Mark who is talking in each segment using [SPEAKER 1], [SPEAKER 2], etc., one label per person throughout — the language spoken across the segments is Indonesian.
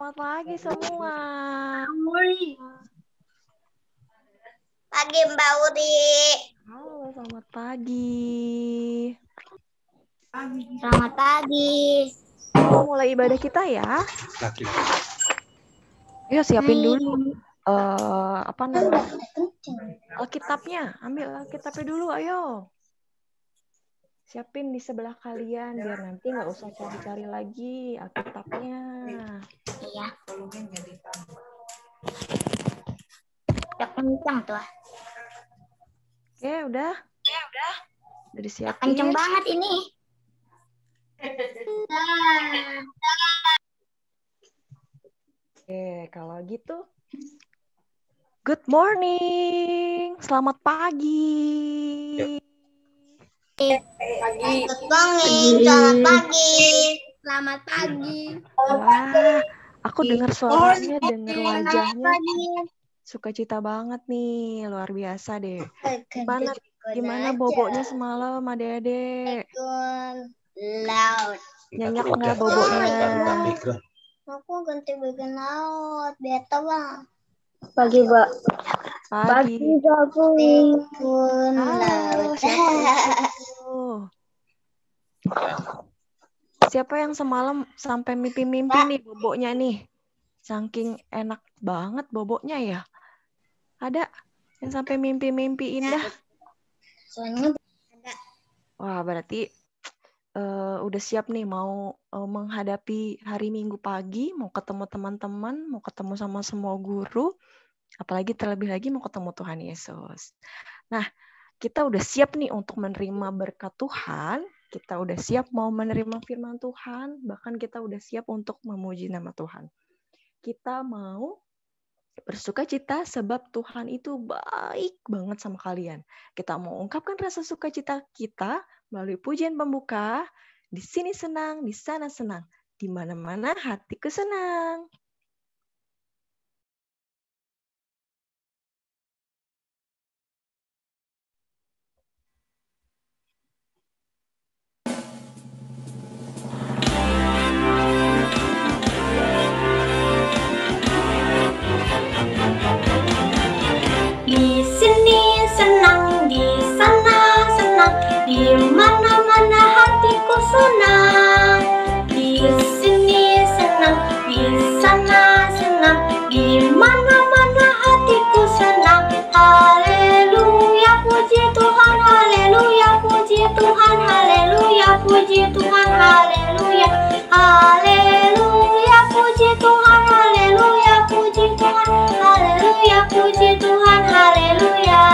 [SPEAKER 1] Selamat pagi semua.
[SPEAKER 2] Pagi Mbak Uri.
[SPEAKER 1] Halo, selamat pagi.
[SPEAKER 2] Selamat pagi.
[SPEAKER 1] Kita mulai ibadah kita ya. Yuk siapin dulu. Apa namanya? Alkitabnya. Ambil Alkitabnya dulu, ayo. Siapin di sebelah kalian biar nanti nggak usah cari-cari lagi Alkitabnya.
[SPEAKER 2] Iya. Udah kencang tuh.
[SPEAKER 1] Oke, udah? Udah disiapin.
[SPEAKER 2] Kencang banget ini.
[SPEAKER 1] Oke, kalau gitu. Good morning. Selamat pagi.
[SPEAKER 2] Good morning. Selamat pagi. Selamat pagi.
[SPEAKER 1] Wah, aku dengar suaranya, dengar wajahnya. Sukacita banget nih, luar biasa deh. Gimana boboknya semalam, adik-adik?
[SPEAKER 2] Laut.
[SPEAKER 1] Nyenyak nggak boboknya?
[SPEAKER 2] Aku ganti bagian laut. Beta bang. Pagi, Mbak.
[SPEAKER 1] Pagi.
[SPEAKER 2] Pun
[SPEAKER 1] Halo,
[SPEAKER 2] laut.
[SPEAKER 1] Siapa yang semalam sampai mimpi-mimpi nih boboknya nih? Saking enak banget boboknya ya. Ada yang sampai mimpi-mimpi indah?
[SPEAKER 2] Soalnya ada.
[SPEAKER 1] Wah, berarti udah siap nih mau menghadapi hari Minggu pagi, mau ketemu teman-teman, mau ketemu sama semua guru, apalagi terlebih lagi mau ketemu Tuhan Yesus. Nah, kita udah siap nih untuk menerima berkat Tuhan, kita udah siap mau menerima firman Tuhan, bahkan kita udah siap untuk memuji nama Tuhan. Kita mau bersukacita sebab Tuhan itu baik banget sama kalian. Kita mau ungkapkan rasa sukacita kita melalui pujian pembuka. Di sini senang, di sana senang. Di mana-mana hatiku senang.
[SPEAKER 2] Di sini senang, di sana senang, di mana-mana hatiku senang. Di sini senang, di sana senang, di mana-mana hatiku senang. Haleluya, puji Tuhan, haleluya, puji Tuhan, haleluya, puji Tuhan, haleluya, haleluya, puji Tuhan, haleluya, puji Tuhan, haleluya, puji Tuhan, haleluya.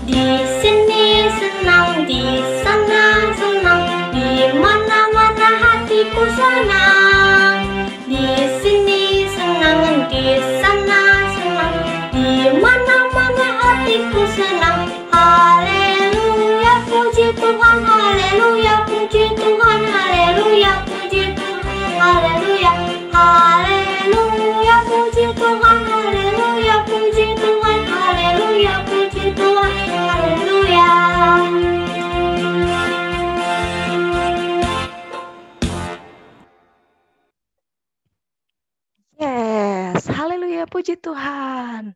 [SPEAKER 2] Di sini senang, di sana senang, di mana-mana hatiku senang. Di sini senang, di sana senang, di mana-mana hatiku senang. Haleluya, puji Tuhan, haleluya, puji Tuhan, haleluya, puji Tuhan, haleluya, haleluya, puji Tuhan, haleluya, puji Tuhan, haleluya, puji Tuhan, haleluya.
[SPEAKER 1] Yes, haleluya, puji Tuhan.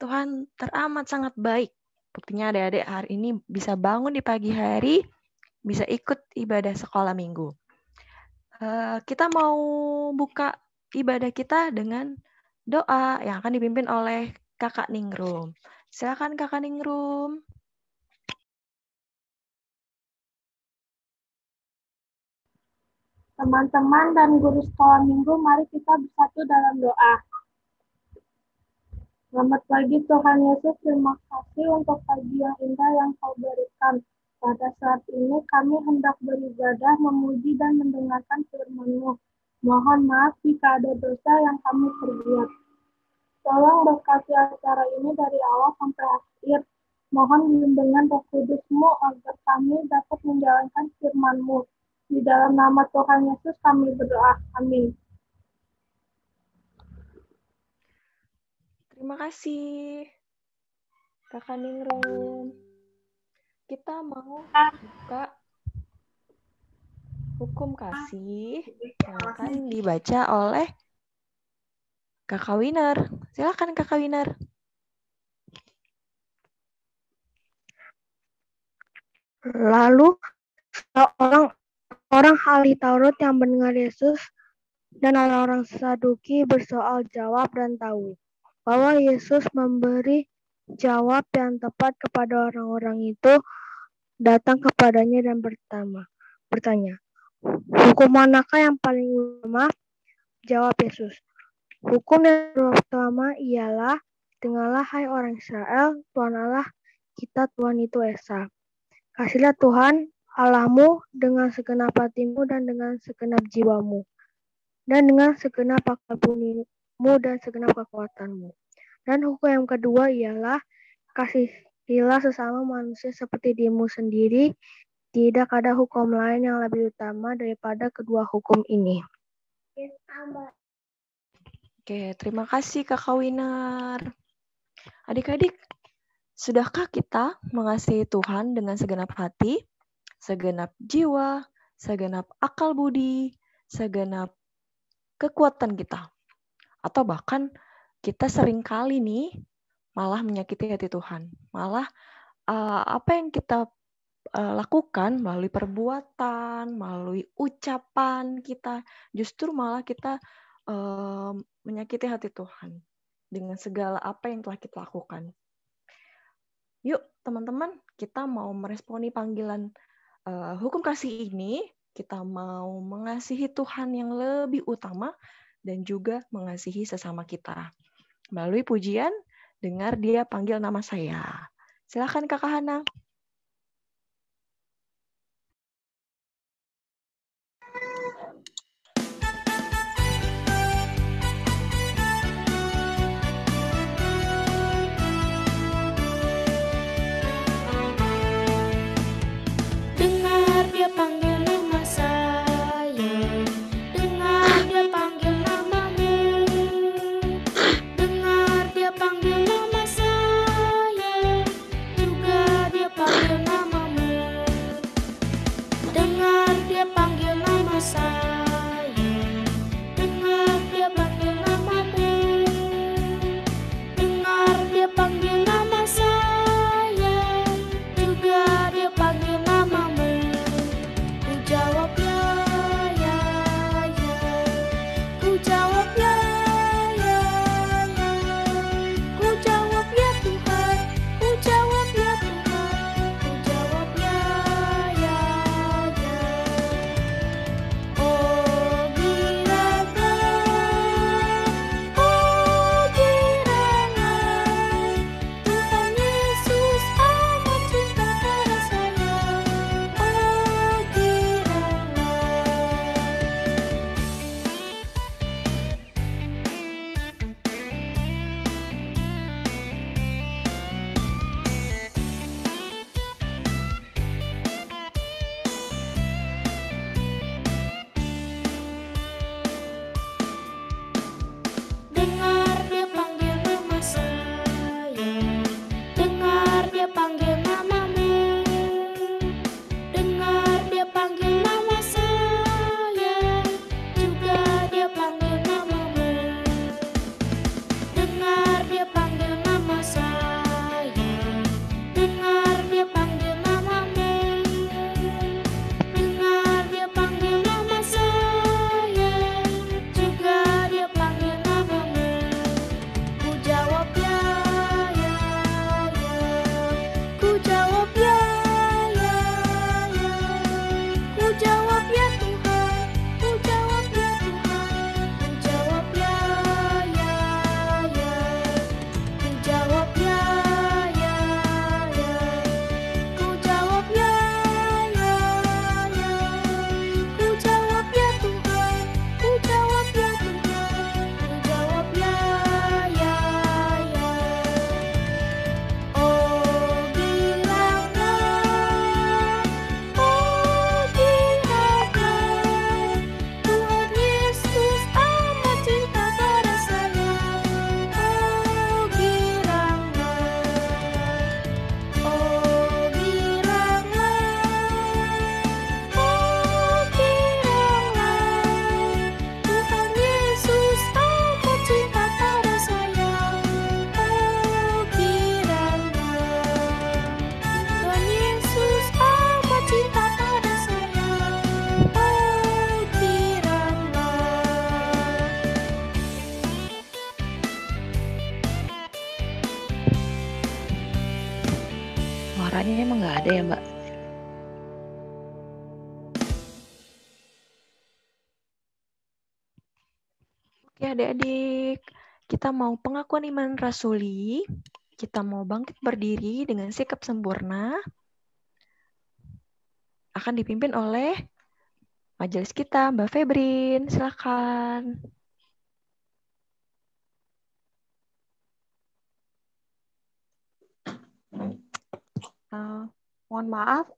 [SPEAKER 1] Tuhan teramat sangat baik. Buktinya adik-adik hari ini bisa bangun di pagi hari, bisa ikut ibadah sekolah minggu. Kita mau buka ibadah kita dengan doa yang akan dipimpin oleh Kakak Ningrum. Silakan Kakak Ningrum.
[SPEAKER 3] Teman-teman dan guru sekolah minggu, mari kita bersatu dalam doa. Selamat pagi Tuhan Yesus, terima kasih untuk pagi yang indah yang Kau berikan. Pada saat ini kami hendak beribadah, memuji dan mendengarkan firman-Mu. Mohon maaf jika ada dosa yang kami perbuat. Tolong berkati acara ini dari awal sampai akhir. Mohon bimbingan Roh Kudus-Mu agar kami dapat menjalankan firman-Mu. Di dalam nama Tuhan Yesus kami berdoa. Amin.
[SPEAKER 1] Terima kasih, Kakak Ningrum. kita mau buka hukum kasih yang akan dibaca oleh Kakak Winner. Silakan Kakak Winner.
[SPEAKER 4] Lalu orang ahli Taurat yang mendengar Yesus dan orang-orang Saduki bersoal jawab dan tahu bahwa Yesus memberi jawab yang tepat kepada orang-orang itu, datang kepadanya dan bertanya, hukum manakah yang paling utama? Jawab Yesus, hukum yang pertama ialah, dengarlah hai orang Israel, Tuhan Allah kita Tuhan itu Esa. Kasihlah Tuhan Allahmu dengan segenap hatimu dan dengan segenap jiwamu, dan dengan segenap akal bunimu dan segenap kekuatanmu. Dan hukum yang kedua ialah, kasihilah sesama manusia seperti dirimu sendiri. Tidak ada hukum lain yang lebih utama daripada kedua hukum ini.
[SPEAKER 1] Oke, terima kasih Kakak Winner. Adik-adik, sudahkah kita mengasihi Tuhan dengan segenap hati, segenap jiwa, segenap akal budi, segenap kekuatan kita? Atau bahkan kita seringkali nih malah menyakiti hati Tuhan. Malah apa yang kita lakukan melalui perbuatan, melalui ucapan kita, justru malah kita menyakiti hati Tuhan dengan segala apa yang telah kita lakukan. Yuk teman-teman, kita mau meresponi panggilan hukum kasih ini. Kita mau mengasihi Tuhan yang lebih utama dan juga mengasihi sesama kita. Melalui pujian, dengar dia panggil nama saya. Silakan Kakak Hana.
[SPEAKER 2] Dengar dia panggil nama saya, dengar dia panggil namamu, dengar dia panggil nama saya, juga dia
[SPEAKER 1] Suaranya emang nggak ada ya, Mbak? Oke, adik-adik. Kita mau pengakuan iman rasuli. Kita mau bangkit berdiri dengan sikap sempurna. Akan dipimpin oleh majelis kita, Mbak Febrin. Silakan.
[SPEAKER 5] Mohon maaf,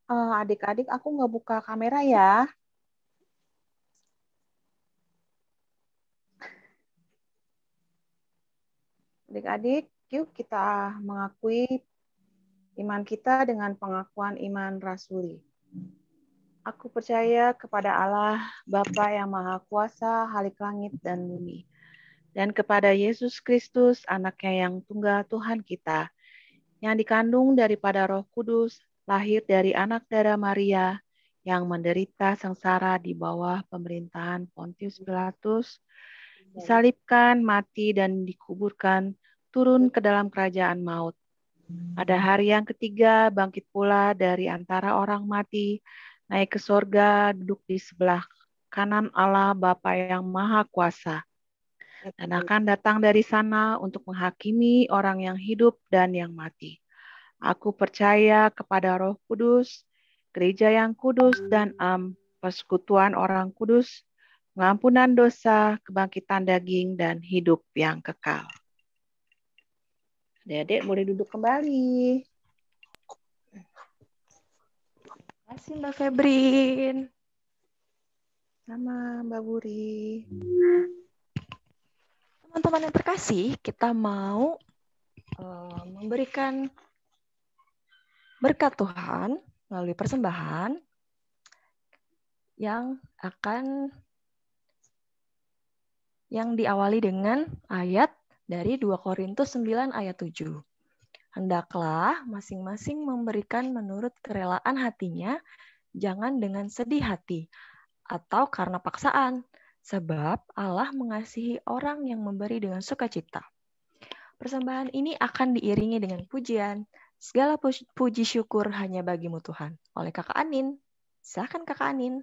[SPEAKER 5] adik-adik, aku nggak buka kamera ya. Adik-adik, yuk kita mengakui iman kita dengan pengakuan iman rasuli. Aku percaya kepada Allah, Bapa yang Maha Kuasa, Halik langit dan bumi, dan kepada Yesus Kristus, anaknya yang tunggal Tuhan kita, yang dikandung daripada Roh Kudus, lahir dari anak darah Maria, yang menderita sengsara di bawah pemerintahan Pontius Pilatus, disalibkan, mati, dan dikuburkan, turun ke dalam kerajaan maut. Pada hari yang ketiga, bangkit pula dari antara orang mati, naik ke sorga, duduk di sebelah kanan Allah Bapa yang Maha Kuasa, dan akan datang dari sana untuk menghakimi orang yang hidup dan yang mati. Aku percaya kepada Roh Kudus, gereja yang kudus dan persekutuan orang kudus, pengampunan dosa, kebangkitan daging, dan hidup yang kekal. Adik-adik boleh duduk kembali.
[SPEAKER 1] Terima kasih Mbak Febrin.
[SPEAKER 5] Sama Mbak Buri.
[SPEAKER 1] Teman-teman yang terkasih, kita mau memberikan berkat Tuhan melalui persembahan yang diawali dengan ayat dari 2 Korintus 9 ayat 7. Hendaklah masing-masing memberikan menurut kerelaan hatinya, jangan dengan sedih hati atau karena paksaan, sebab Allah mengasihi orang yang memberi dengan sukacita. Persembahan ini akan diiringi dengan pujian. Segala puji syukur hanya bagimu Tuhan. Oleh Kakak Anin. Silakan Kakak Anin.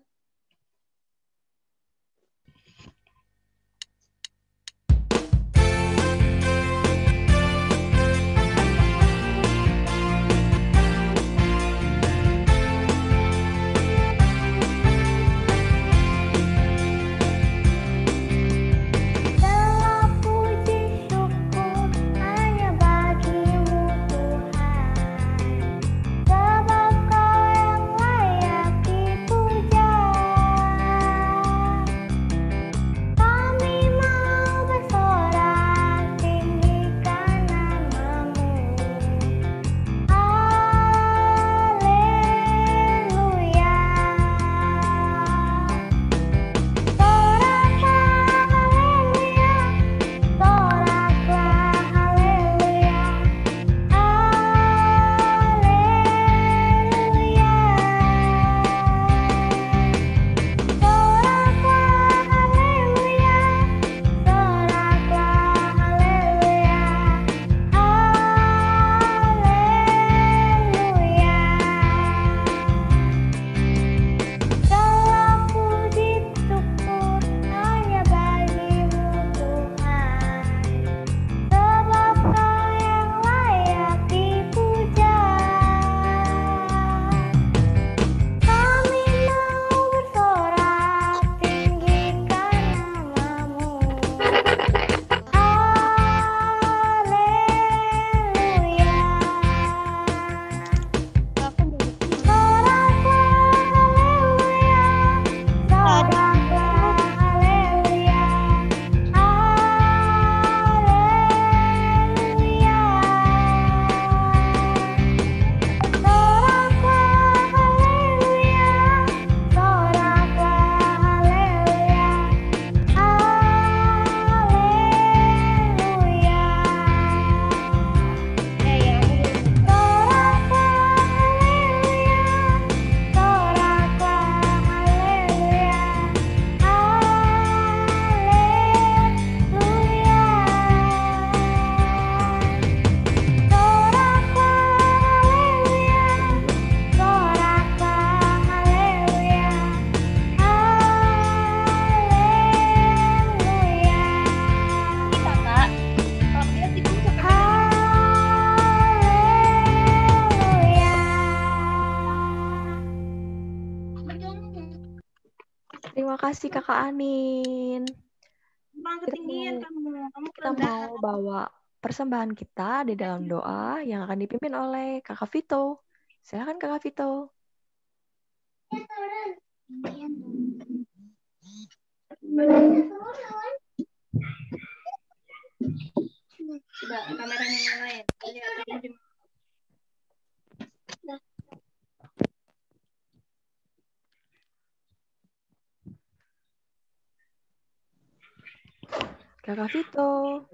[SPEAKER 2] Sebab Kau yang layak dipuja.
[SPEAKER 1] kasih Kakak Anin.
[SPEAKER 3] Bang, ketinggian kamu
[SPEAKER 1] Kita mau bawa persembahan kita di dalam doa yang akan dipimpin oleh Kakak Vito. Silakan Kakak Vito.
[SPEAKER 3] Coba kameranya yang lain. Lihat kamu di
[SPEAKER 1] Kakak Vito.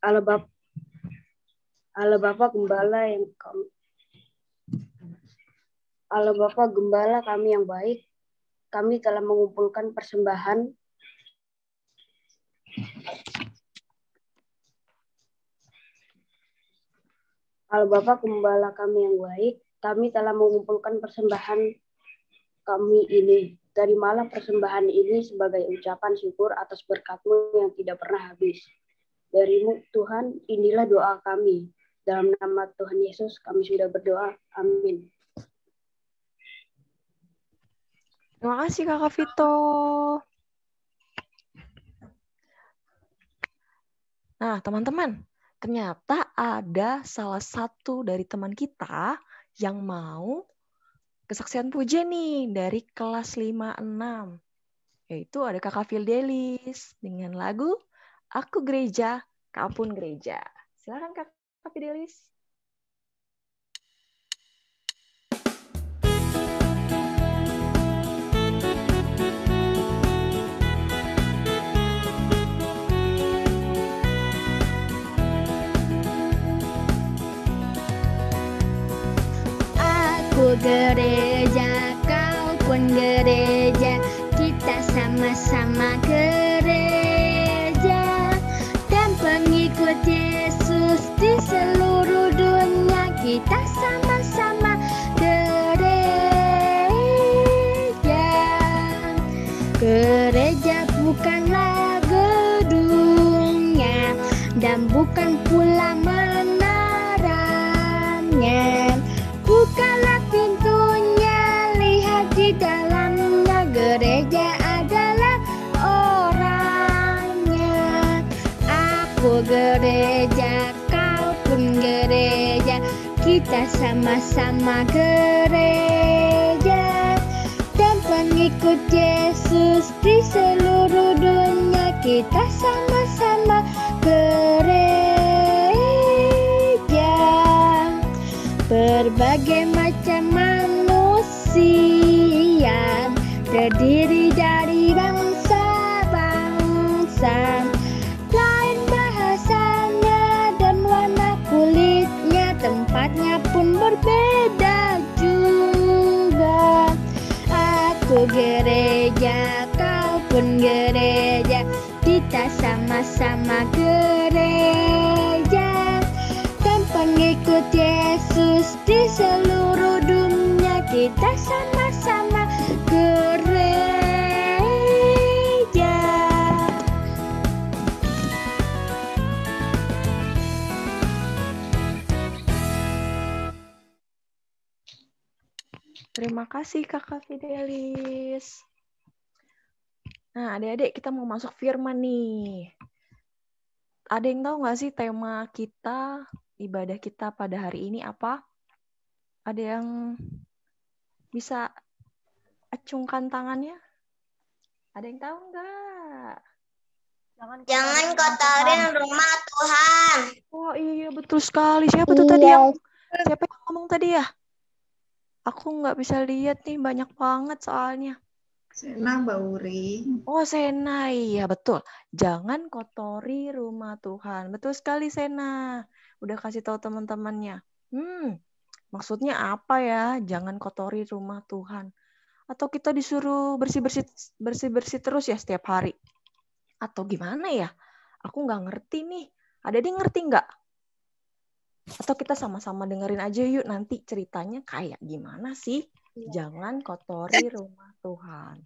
[SPEAKER 6] Allah Bapa Gembala Allah Bapa Gembala kami yang baik, kami telah mengumpulkan persembahan Allah Bapa Gembala kami yang baik, kami telah mengumpulkan persembahan kami ini. Terimalah persembahan ini sebagai ucapan syukur atas berkat-Mu yang tidak pernah habis. Dari-Mu Tuhan, inilah doa kami. Dalam nama Tuhan Yesus kami sudah berdoa. Amin.
[SPEAKER 1] Terima kasih Kakak Vito. Nah, teman-teman, ternyata ada salah satu dari teman kita yang mau kesaksian pujian nih dari kelas 5-6. Yaitu ada Kakak Fidelis dengan lagu Aku Gereja, Kau Pun Gereja. Silakan Kakak Fidelis.
[SPEAKER 2] Aku gereja, kau pun gereja, kita sama-sama gereja. Dan pengikut Yesus di seluruh dunia, kita sama-sama gereja. Gereja bukanlah gedungnya, dan bukan pula menaranya. Bukalah pintunya, lihat di dalamnya, gereja adalah orangnya. Aku gereja, kau pun gereja, kita sama-sama gereja. Dan pengikut Yesus di seluruh dunia, kita sama-sama gereja. Berbagai macam manusia terdiri dari bangsa-bangsa, lain bahasanya dan warna kulitnya, tempatnya pun berbeda juga. Aku gereja, kau pun gereja, kita sama-sama gereja. Dan pengikut Yesus di seluruh dunia, kita sama-sama gereja.
[SPEAKER 1] Terima kasih Kakak Fidelis. Nah, adik-adik kita mau masuk firman nih. Ada yang tahu nggak sih tema kita, ibadah kita pada hari ini apa? Ada yang bisa acungkan tangannya? Ada yang tahu nggak?
[SPEAKER 7] Jangan kotorin rumah Tuhan.
[SPEAKER 1] Oh iya, betul sekali. Siapa tuh tadi yang ngomong tadi ya? Aku nggak bisa lihat nih, banyak banget soalnya.
[SPEAKER 5] Sena, Mbak Uri.
[SPEAKER 1] Oh, Sena, iya betul. Jangan kotori rumah Tuhan. Betul sekali, Sena. Udah kasih tahu teman-temannya. Maksudnya apa ya? Jangan kotori rumah Tuhan. Atau kita disuruh bersih-bersih terus ya setiap hari? Atau gimana ya? Aku nggak ngerti nih. Ada yang ngerti nggak? Atau kita sama-sama dengerin aja yuk nanti ceritanya kayak gimana sih? Jangan kotori rumah Tuhan.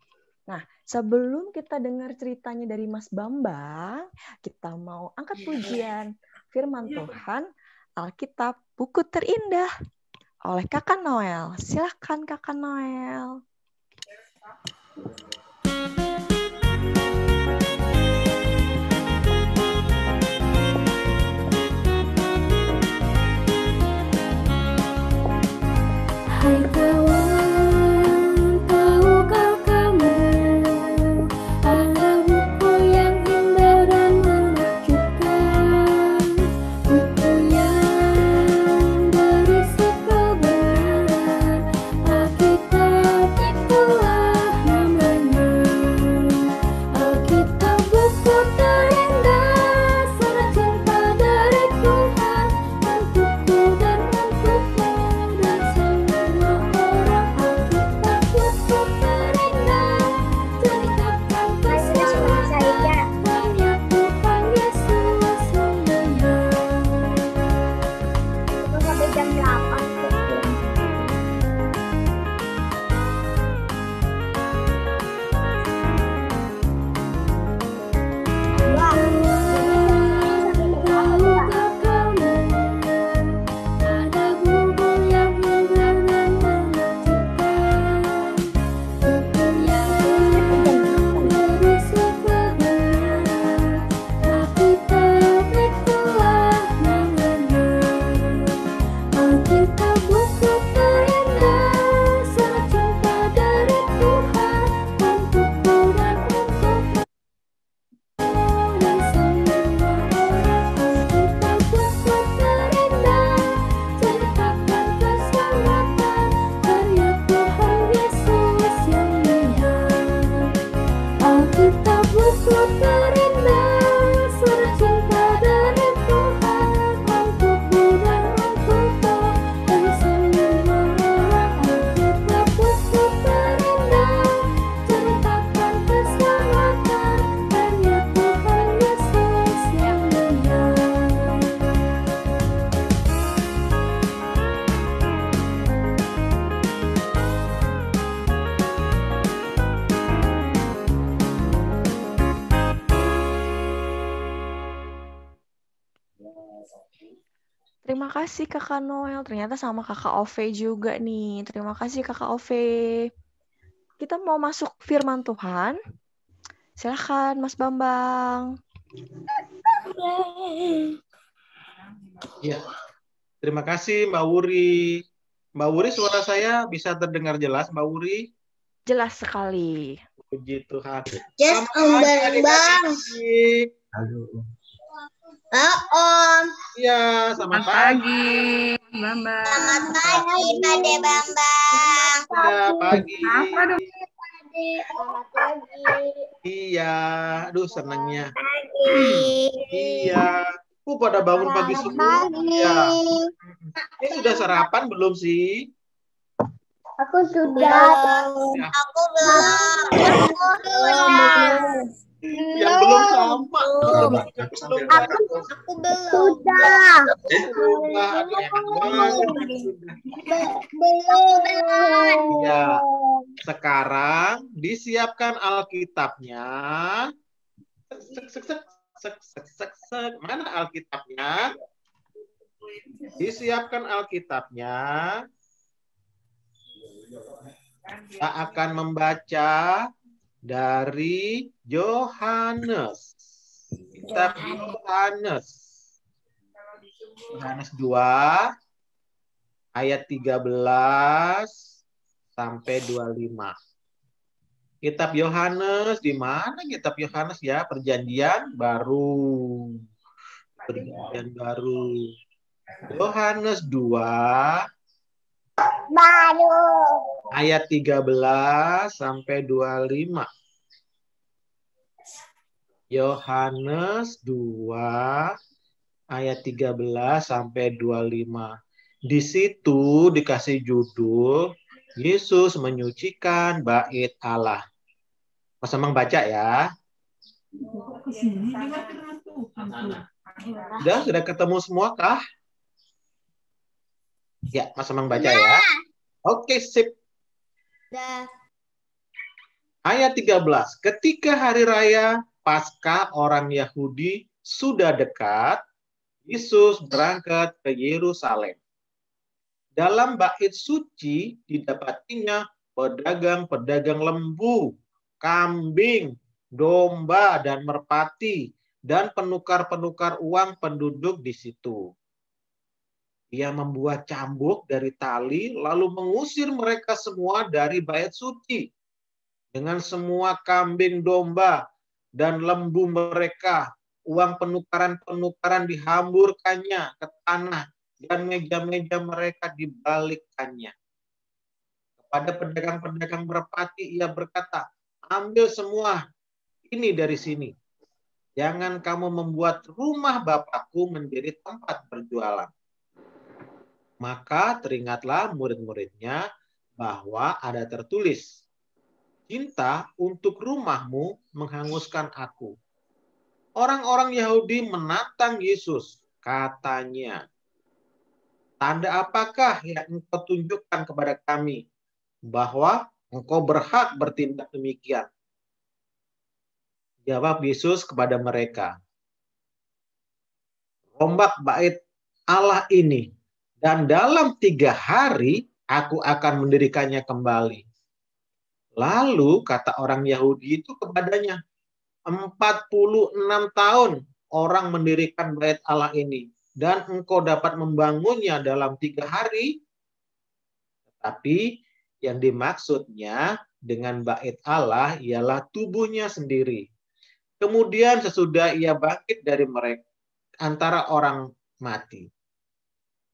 [SPEAKER 1] Nah, sebelum kita dengar ceritanya dari Mas Bambang, kita mau angkat pujian firman Tuhan Alkitab Buku Terindah oleh Kakak Noel. Silakan Kakak Noel.
[SPEAKER 2] Hai kawan, tahukah kamu ada buku yang indah dan menakjubkan, buku yang berisi kebenaran, Alkitab itulah namanya. Alkitab buku terindah, surat cinta dari Tuhan untukku dan untukmu dan semua orang. Alkitab buku terindah, ceritakan keselamatan hanya Tuhan Yesus yang benar. Sampai jam 8. Tahukah kamu ada buku yang indah dan menakjubkan, buku yang berisi kebenaran, Alkitab itulah namanya. Alkitab buku terindah, surat cinta dari Tuhan untukku dan untukmu dan semua orang. Alkitab buku terindah, ceritakan keselamatan karya Tuhan Yesus yang mulia. Alkitab buku terindah, surat cinta dari Tuhan untukmu dan untukku dan semua orang. Alkitab buku terindah, ceritakan keselamatan karya Tuhan Yesus yang mulia.
[SPEAKER 1] Terima kasih Kakak Noel. Ternyata sama Kakak Ove juga nih. Terima kasih Kakak Ove. Kita mau masuk firman Tuhan. Silakan Mas Bambang.
[SPEAKER 8] Ya, terima kasih Mbak Wuri. Mbak Wuri, suara saya bisa terdengar jelas, Mbak Wuri?
[SPEAKER 1] Jelas sekali.
[SPEAKER 8] Puji Tuhan.
[SPEAKER 7] Yes,
[SPEAKER 8] Selamat
[SPEAKER 7] Om
[SPEAKER 8] pagi,
[SPEAKER 7] Bambang.
[SPEAKER 8] adik-adik.
[SPEAKER 9] Halo.
[SPEAKER 7] Om.
[SPEAKER 8] Iya, selamat pagi.
[SPEAKER 10] Bambang.
[SPEAKER 7] Selamat pagi, Ade Bambang.
[SPEAKER 8] Ya, pagi.
[SPEAKER 7] Selamat pagi.
[SPEAKER 8] Iya, aduh senangnya.
[SPEAKER 7] Pagi.
[SPEAKER 8] Iya. Pada bangun pagi semua. Ya. Ini sudah sarapan belum sih?
[SPEAKER 7] Aku sudah.
[SPEAKER 8] Ya.
[SPEAKER 7] Aku belum. Aku sudah.
[SPEAKER 8] Yang belum sama.
[SPEAKER 7] Aku belum. Sudah.
[SPEAKER 8] Sudah, aduh, enak banget.
[SPEAKER 7] Belum.
[SPEAKER 8] Ya. Sekarang disiapkan Alkitabnya. Mana Alkitabnya? Disiapkan Alkitabnya. Kita akan membaca dari Yohanes. Kitab Yohanes. Yohanes 2 ayat 13 sampai 25. Kitab Yohanes, di mana kitab Yohanes ya? Perjanjian baru. Perjanjian baru. Yohanes 2
[SPEAKER 7] Baru.
[SPEAKER 8] ayat 13 sampai 25. Yohanes 2 ayat 13 sampai 25. Di situ dikasih judul Yesus menyucikan bait Allah. Mas Amang baca ya. Sudah ketemu semua kah? Ya, Mas Amang baca ya. Oke, sip. Ayat 13. Ketika hari raya Paskah orang Yahudi sudah dekat, Yesus berangkat ke Yerusalem. Dalam bait suci didapatinya pedagang-pedagang lembu, kambing, domba, dan merpati, dan penukar-penukar uang penduduk di situ. Ia membuat cambuk dari tali, lalu mengusir mereka semua dari bait suci. Dengan semua kambing, domba, dan lembu mereka, uang penukaran-penukaran dihamburkannya ke tanah, dan meja-meja mereka dibalikkannya. Kepada pedagang-pedagang merpati ia berkata, ambil semua ini dari sini. Jangan kamu membuat rumah Bapakku menjadi tempat berjualan. Maka teringatlah murid-muridnya bahwa ada tertulis, cinta untuk rumahmu menghanguskan aku. Orang-orang Yahudi menantang Yesus, katanya, tanda apakah yang engkau tunjukkan kepada kami bahwa engkau berhak bertindak demikian? Jawab Yesus kepada mereka, rombak bait Allah ini, dan dalam 3 hari aku akan mendirikannya kembali. Lalu kata orang Yahudi itu kepadanya, 46 tahun orang mendirikan bait Allah ini, dan engkau dapat membangunnya dalam 3 hari? Tetapi yang dimaksudnya dengan bait Allah ialah tubuhnya sendiri. Kemudian sesudah ia bangkit dari mereka antara orang mati,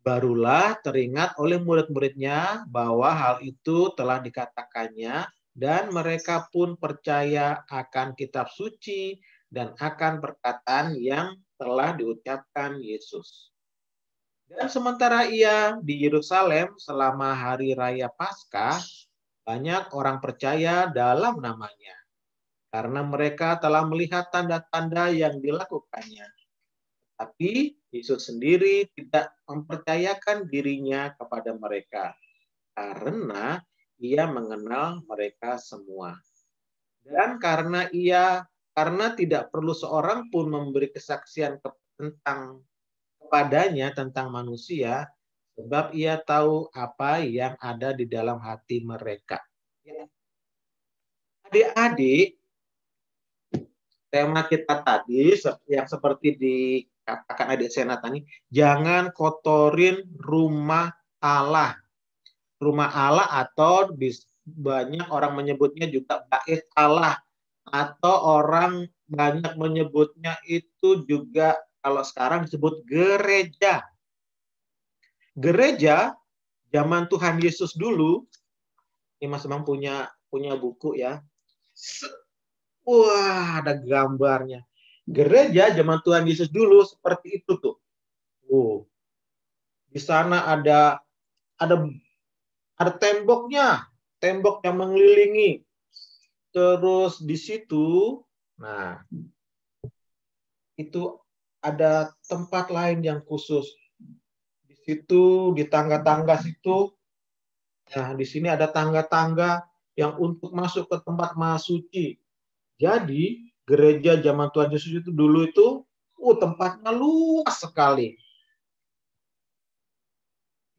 [SPEAKER 8] barulah teringat oleh murid-muridnya bahwa hal itu telah dikatakannya, dan mereka pun percaya akan kitab suci dan akan perkataan yang telah diucapkan Yesus. Dan sementara ia di Yerusalem selama hari raya Paskah, banyak orang percaya dalam namanya, karena mereka telah melihat tanda-tanda yang dilakukannya. Tapi Yesus sendiri tidak mempercayakan dirinya kepada mereka, karena ia mengenal mereka semua. Dan karena tidak perlu seorang pun memberi kesaksian kepadanya tentang manusia, sebab ia tahu apa yang ada di dalam hati mereka. Adik-adik, tema kita tadi yang seperti dikatakan adik Sena tadi, jangan kotorin rumah Allah. Rumah Allah atau banyak orang menyebutnya juga bait Allah, atau orang banyak menyebutnya itu juga kalau sekarang disebut gereja. Gereja zaman Tuhan Yesus dulu, ini Mas Bang punya buku ya. Wah, ada gambarnya. Gereja zaman Tuhan Yesus dulu seperti itu tuh. Di sana ada temboknya, tembok yang mengelilingi. Terus di situ, nah, itu ada tempat lain yang khusus. Di situ, di tangga-tangga situ, nah, di sini ada tangga-tangga yang untuk masuk ke tempat maha suci. Jadi, gereja zaman Tuhan Yesus itu dulu itu, tempatnya luas sekali.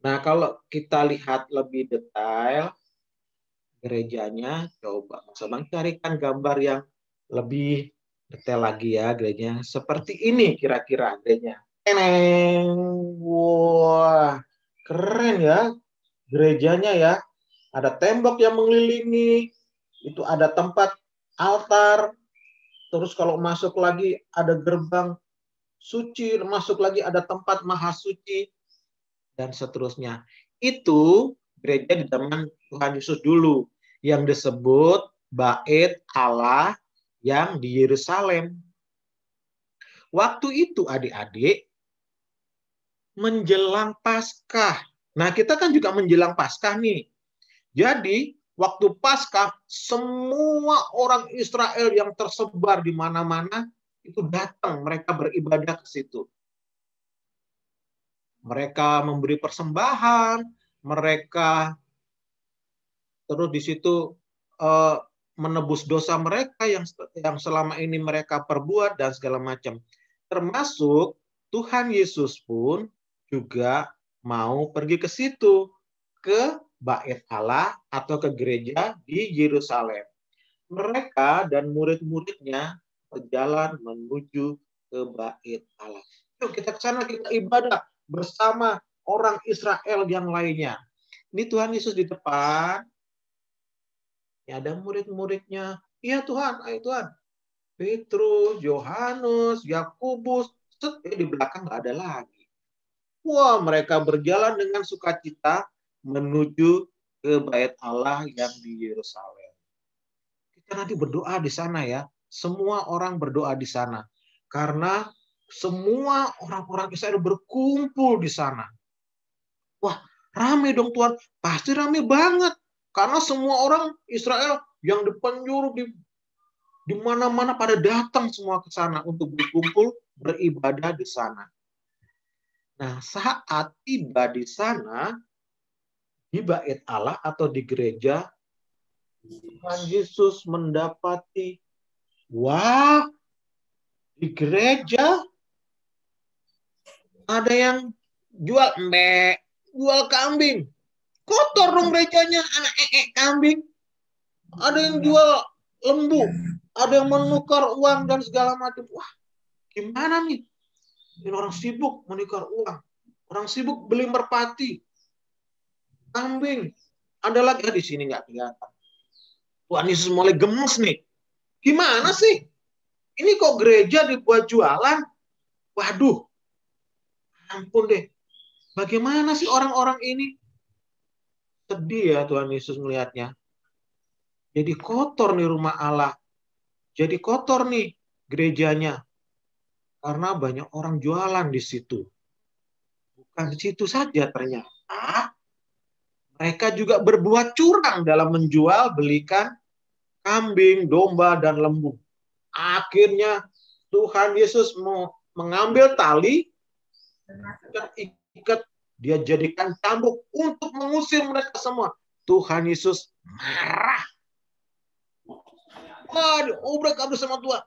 [SPEAKER 8] Nah, kalau kita lihat lebih detail gerejanya, coba Mas Abang carikan gambar yang lebih detail lagi ya gerejanya. Seperti ini kira-kira gerejanya. Wah, keren ya gerejanya ya. Ada tembok yang mengelilingi, itu ada tempat altar, terus kalau masuk lagi ada gerbang suci, masuk lagi ada tempat maha suci, dan seterusnya. Itu gereja di zaman Tuhan Yesus dulu, yang disebut bait Allah yang di Yerusalem. Waktu itu adik-adik, menjelang Paskah. Nah, kita kan juga menjelang Paskah nih. Jadi, waktu Paskah, semua orang Israel yang tersebar di mana-mana itu datang, mereka beribadah ke situ. Mereka memberi persembahan, mereka terus di situ menebus dosa mereka yang selama ini mereka perbuat dan segala macam. Termasuk Tuhan Yesus pun juga mau pergi ke situ, ke Bait Allah atau ke gereja di Yerusalem. Mereka dan murid-muridnya berjalan menuju ke Bait Allah. Yuk kita ke sana, kita ibadah bersama orang Israel yang lainnya. Ini Tuhan Yesus di depan. Ya, ada murid-muridnya. Iya Tuhan, ayo Tuhan. Petrus, Yohanes, Yakobus, di belakang nggak ada lagi. Wah, mereka berjalan dengan sukacita menuju ke Bait Allah yang di Yerusalem. Kita nanti berdoa di sana ya. Semua orang berdoa di sana. Karena semua orang-orang Israel berkumpul di sana. Wah, rame dong Tuhan. Pasti rame banget. Karena semua orang Israel yang di penjuru di mana-mana pada datang semua ke sana untuk berkumpul, beribadah di sana. Nah, saat tiba di sana, di Bait Allah atau di gereja, Tuhan Yesus mendapati, wah, di gereja ada yang jual embek, jual kambing. Kotor dong gerejanya, anak kambing. Ada yang jual lembu, ada yang menukar uang dan segala macam. Wah, gimana nih? Ini orang sibuk menukar uang. Orang sibuk beli merpati, kambing. Ada lagi di sini nggak kelihatan. Tuhan Yesus mulai gemes nih. Gimana sih? Ini kok gereja dibuat jualan? Waduh, ampun deh. Bagaimana sih orang-orang ini? Sedih ya Tuhan Yesus melihatnya. Jadi kotor nih rumah Allah. Jadi kotor nih gerejanya. Karena banyak orang jualan di situ. Bukan di situ saja ternyata. Mereka juga berbuat curang dalam menjual, belikan kambing, domba, dan lembu. Akhirnya Tuhan Yesus mau mengambil tali dan ikat, dia jadikan cambuk untuk mengusir mereka semua. Tuhan Yesus marah. Waduh, obrak-abrik sama Tuhan.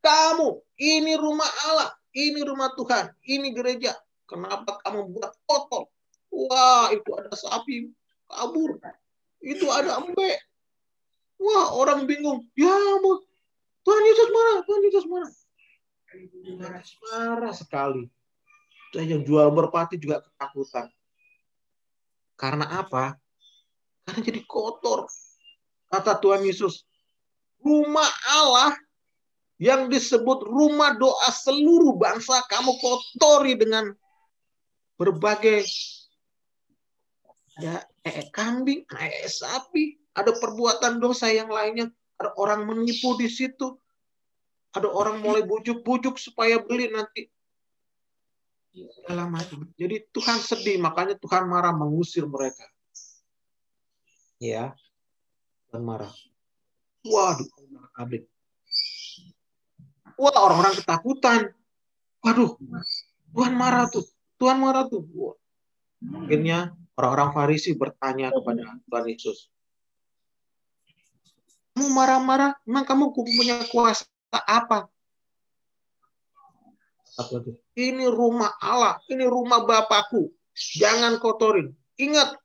[SPEAKER 8] Kamu, ini rumah Allah, ini rumah Tuhan, ini gereja. Kenapa kamu buat kotor? Wah, itu ada sapi kabur. Itu ada embek. Wah, orang bingung. Ya ampun, Tuhan Yesus marah, Tuhan Yesus marah. Tuhan Yesus marah sekali. Dan yang jual merpati juga ketakutan. Karena apa? Karena jadi kotor. Kata Tuhan Yesus, rumah Allah yang disebut rumah doa seluruh bangsa, kamu kotori dengan berbagai ada kambing, sapi, ada perbuatan dosa yang lainnya, ada orang menipu di situ, ada orang mulai bujuk-bujuk supaya beli nanti. Jadi Tuhan sedih, makanya Tuhan marah mengusir mereka. Ya, Tuhan marah. Waduh, abrik. Wah, orang-orang ketakutan. Waduh, Tuhan marah tuh. Tuhan marah tuh. Wah. Akhirnya orang-orang Farisi bertanya kepada Tuhan Yesus. Kamu marah-marah, emang kamu punya kuasa apa? Ini rumah Allah, ini rumah Bapakku. Jangan kotorin. Ingat,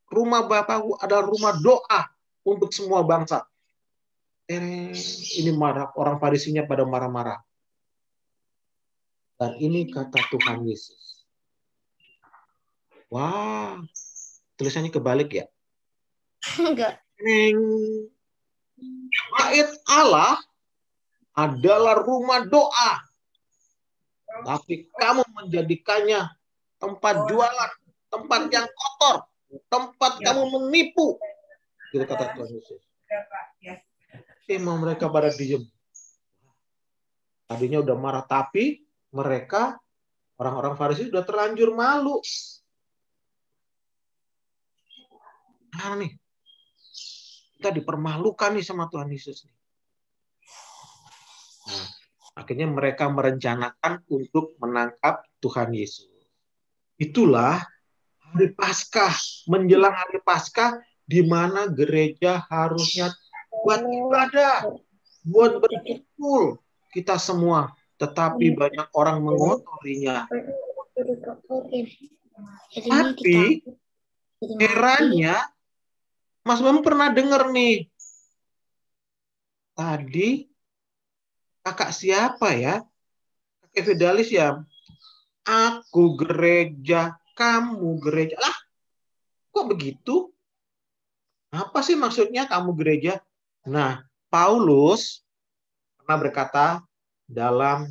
[SPEAKER 8] rumah Bapakku adalah rumah doa untuk semua bangsa. Ini marah, orang Farisinya pada marah-marah. Dan ini kata Tuhan Yesus. Wah, tulisannya kebalik ya?
[SPEAKER 7] Enggak.
[SPEAKER 8] Bait Allah adalah rumah doa. Tapi kamu menjadikannya tempat jualan, tempat yang kotor, tempat kamu menipu. Itu kata Tuhan Yesus. Mau mereka pada diem. Tadinya udah marah, tapi mereka, orang-orang Farisi udah terlanjur malu. Nah nih, kita dipermalukan nih sama Tuhan Yesus. Nah, akhirnya mereka merencanakan untuk menangkap Tuhan Yesus. Itulah hari Paskah, menjelang hari Paskah, di mana gereja harusnya buat ibadah, buat berkumpul kita semua. tetapi banyak orang mengotorinya.
[SPEAKER 7] Oke. Jadi ini
[SPEAKER 8] Tapi herannya, Mas Bambang pernah dengar nih. Tadi kakak siapa ya? Kakak Fidalis ya? Aku gereja, kamu gereja. Lah, kok begitu? Apa sih maksudnya kamu gereja? Nah, Paulus pernah berkata dalam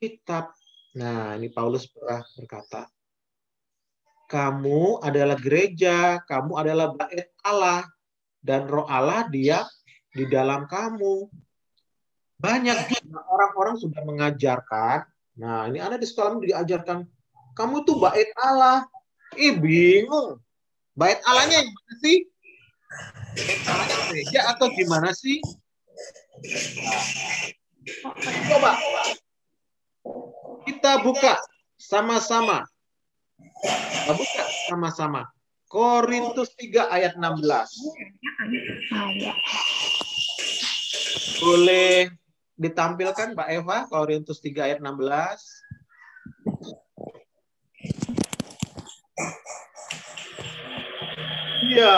[SPEAKER 8] kitab. Nah, ini Paulus pernah berkata, kamu adalah gereja, kamu adalah bait Allah, dan Roh Allah dia di dalam kamu. Banyak orang-orang sudah mengajarkan. Nah, ini ada di sekolah diajarkan, kamu tuh bait Allah. Bingung. Bait Allahnya yang mana sih? Bait Allahnya gereja atau gimana sih? Coba kita buka sama-sama. Kita buka sama-sama. Korintus 3 ayat 16. Boleh ditampilkan Mbak Eva, Korintus 3 ayat 16. Iya.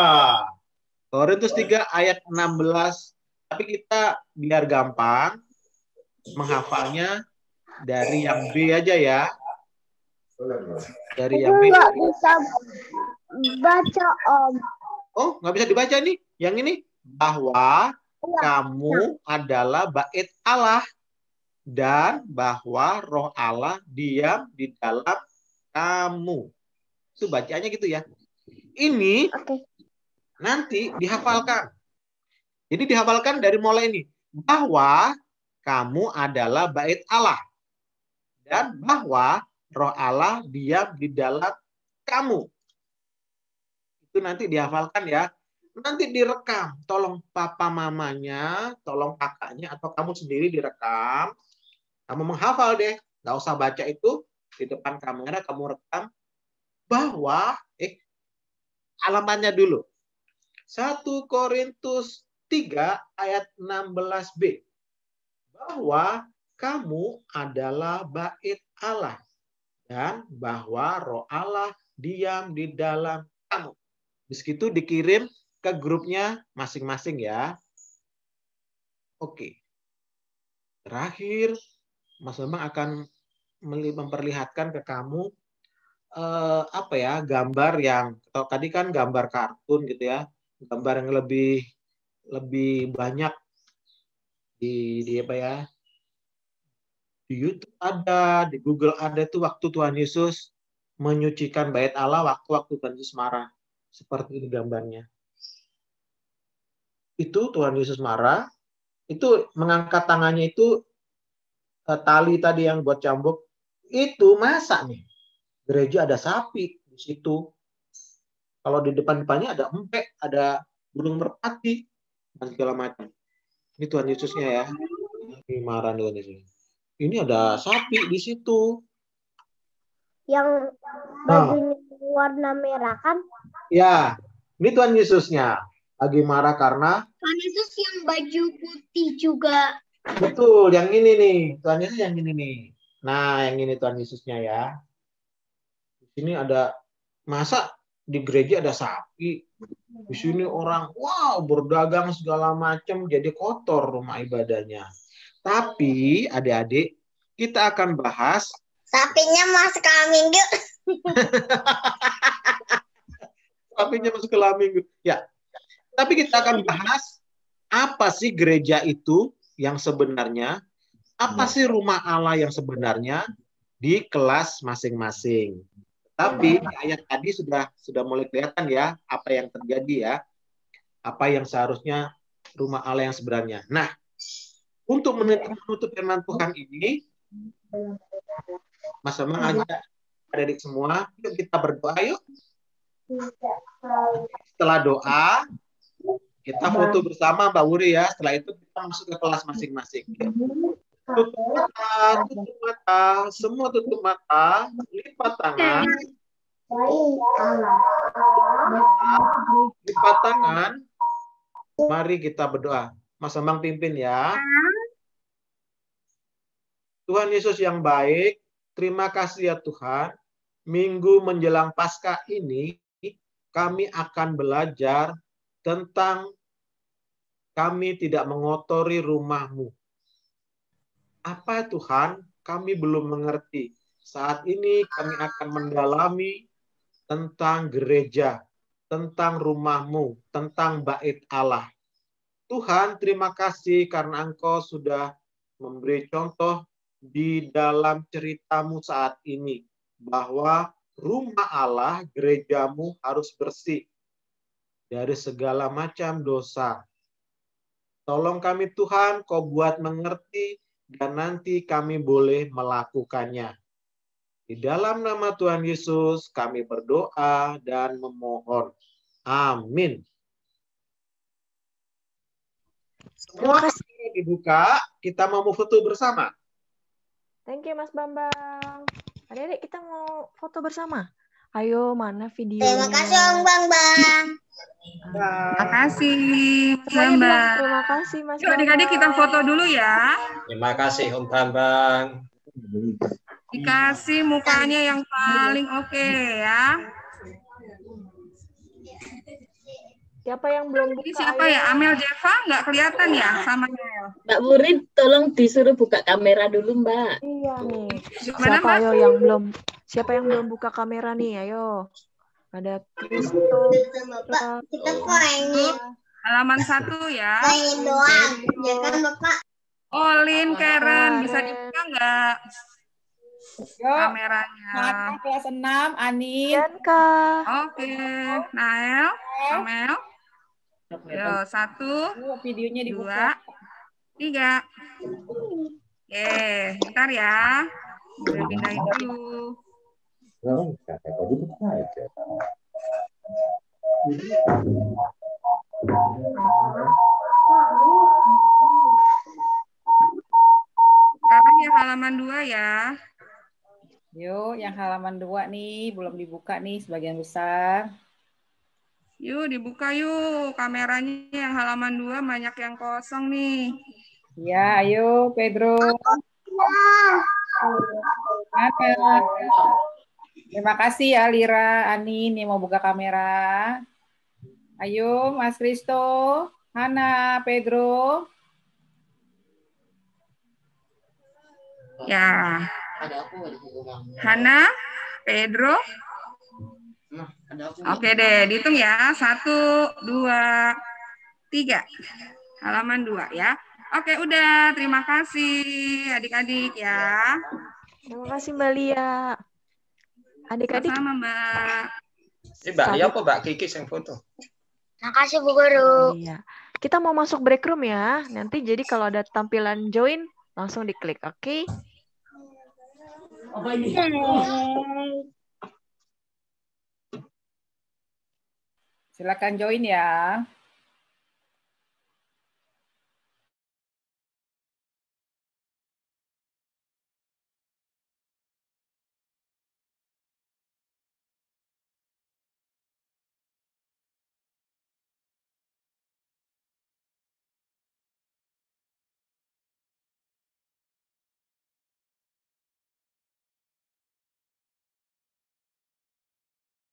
[SPEAKER 8] Korintus 3 ayat 16. Tapi kita biar gampang menghafalnya dari yang B aja ya. Dari yang B.
[SPEAKER 3] Nggak bisa baca, Om.
[SPEAKER 8] Oh, nggak bisa dibaca nih. Yang ini. Bahwa kamu adalah bait Allah. Dan bahwa Roh Allah diam di dalam kamu. Itu bacanya gitu ya. Ini nanti dihafalkan. Jadi dihafalkan dari mulai ini. Bahwa kamu adalah bait Allah. Dan bahwa Roh Allah diam di dalam kamu. Itu nanti dihafalkan ya. Nanti direkam. Tolong papa mamanya, tolong kakaknya, atau kamu sendiri direkam. Kamu menghafal deh. Nggak usah baca itu. Di depan kamera kamu rekam. Bahwa, alamannya dulu. 1 Korintus 3 ayat 16b. Bahwa kamu adalah bait Allah. Dan bahwa Roh Allah diam di dalam kamu. Begitu dikirim ke grupnya masing-masing ya. Oke. Terakhir, Mas Bambang akan memperlihatkan ke kamu gambar yang tadi kan gambar kartun gitu ya, gambar yang lebih banyak di YouTube ada, di Google ada, itu waktu Tuhan Yesus menyucikan bait Allah, waktu Tuhan Yesus marah. Seperti ini gambarnya. Itu Tuhan Yesus marah, itu mengangkat tangannya itu tali tadi yang buat cambuk, itu masa nih gereja ada sapi di situ. Kalau di depan-depannya ada empek, ada burung merpati, dan segala macam. Ini Tuhan Yesusnya ya. Ini marah Tuhan Yesus. Ini ada sapi di situ.
[SPEAKER 3] Yang bajunya warna merah kan?
[SPEAKER 8] Ya, ini Tuhan Yesusnya. Lagi marah karena
[SPEAKER 7] Tuhan Yesus yang baju putih juga.
[SPEAKER 8] betul, yang ini nih. Tuhan Yesus yang ini nih. Nah, yang ini Tuhan Yesusnya ya. Di sini ada, masa di gereja ada sapi. Di sini orang, berdagang segala macam, jadi kotor rumah ibadahnya. Tapi, adik-adik, kita akan bahas.
[SPEAKER 7] Sapinya masuk ke minggu.
[SPEAKER 8] Sapinya masuk ke minggu. Ya. Tapi kita akan bahas apa sih gereja itu yang sebenarnya, apa sih rumah Allah yang sebenarnya di kelas masing-masing. Tapi di ayat tadi sudah mulai kelihatan ya apa yang terjadi ya, apa yang seharusnya rumah Allah yang sebenarnya. Nah, untuk menutup firman Tuhan ini, Mas Bambang ajak adik semua, yuk kita berdoa yuk. Setelah doa, kita foto bersama Mbak Wuri ya. Setelah itu kita masuk ke kelas masing-masing. Tutup mata, semua tutup mata, lipat tangan. Lipat tangan. Mari kita berdoa. Mas Bambang pimpin ya. Tuhan Yesus yang baik, terima kasih ya Tuhan. Minggu menjelang Paskah ini, kami akan belajar tentang kami tidak mengotori rumah-Mu. Apa Tuhan? Kami belum mengerti. Saat ini kami akan mendalami tentang gereja, tentang rumah-Mu, tentang bait Allah. Tuhan, terima kasih karena Engkau sudah memberi contoh di dalam cerita-Mu saat ini, bahwa rumah Allah, gereja-Mu harus bersih dari segala macam dosa. Tolong kami Tuhan, Kau buat mengerti, dan nanti kami boleh melakukannya. Di dalam nama Tuhan Yesus, kami berdoa dan memohon. Amin. Semua kamera dibuka, kita mau foto bersama.
[SPEAKER 1] Thank you Mas Bambang. Adik-adik kita mau foto bersama. Ayo, mana videonya?
[SPEAKER 7] Terima kasih Om Bambang.
[SPEAKER 9] Terima kasih Mas
[SPEAKER 1] Semuanya bilang
[SPEAKER 9] Bambang.
[SPEAKER 1] terima kasih Mas
[SPEAKER 9] Yuk adik-adik kita foto dulu ya.
[SPEAKER 10] Terima kasih Om Bambang.
[SPEAKER 9] Dikasih mukanya yang paling oke ya.
[SPEAKER 1] Siapa yang belum buka?
[SPEAKER 9] Ini siapa
[SPEAKER 1] ayo.
[SPEAKER 9] ya? Amel Jeva nggak kelihatan ya sama Nel?
[SPEAKER 11] Mbak Murid, tolong disuruh buka kamera dulu, Mbak.
[SPEAKER 1] Iya nih.
[SPEAKER 9] Gimana,
[SPEAKER 1] Siapa
[SPEAKER 9] Mbak?
[SPEAKER 1] ayo yang belum? Siapa yang belum buka kamera nih? Ayo. Ada Kristo.
[SPEAKER 7] Bapak, kita kok ini
[SPEAKER 9] Halaman 1 ya.
[SPEAKER 7] main doang. Ya kan Bapak?
[SPEAKER 9] Olin, Karen, bisa dibuka nggak kameranya?
[SPEAKER 5] Semangat kelas 6, Anin.
[SPEAKER 1] Bianca.
[SPEAKER 9] Oke, Nael, Amel. Yo, 1,
[SPEAKER 5] Videonya
[SPEAKER 9] 2,
[SPEAKER 5] dibuka.
[SPEAKER 9] 3. Oke, bentar ya. Boleh pindahin dulu. Sekarang yang halaman 2 ya.
[SPEAKER 5] Yuk, yang halaman 2 nih, belum dibuka nih sebagian besar.
[SPEAKER 9] Yuk, dibuka yuk. Kameranya yang halaman 2 banyak yang kosong nih.
[SPEAKER 5] Ya, ayo Pedro. Ada. Terima kasih ya Lira, Anin yang mau buka kamera. Ayo Mas Kristo, Hana, Pedro.
[SPEAKER 9] Ya. Hana, Pedro. Oke deh, dihitung ya. 1, 2, 3. Halaman 2 ya. Oke, udah. Terima kasih adik-adik ya.
[SPEAKER 1] Terima kasih Mbak Lia. Adik-adik.
[SPEAKER 9] Sama Mbak.
[SPEAKER 10] Ini Mbak Lia apa Mbak Kiki yang foto?
[SPEAKER 7] Makasih Bu Guru.
[SPEAKER 1] Iya. Kita mau masuk break room ya. Nanti jadi kalau ada tampilan join, langsung diklik, oke?
[SPEAKER 5] Silakan join ya.